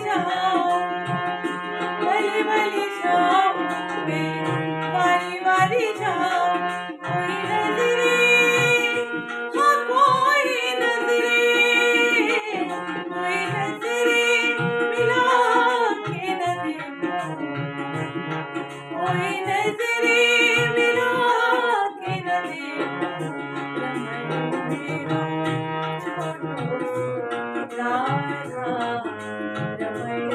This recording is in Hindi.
जाऊं, भली भली शाम में वारी वारी जाऊं। कोई नजरे, हाँ कोई नजरे, कोई नजरे मिला के न देखूं, कोई नजरे मिला के न देखूं। रमण मेरा छोटू सी राधा, रमण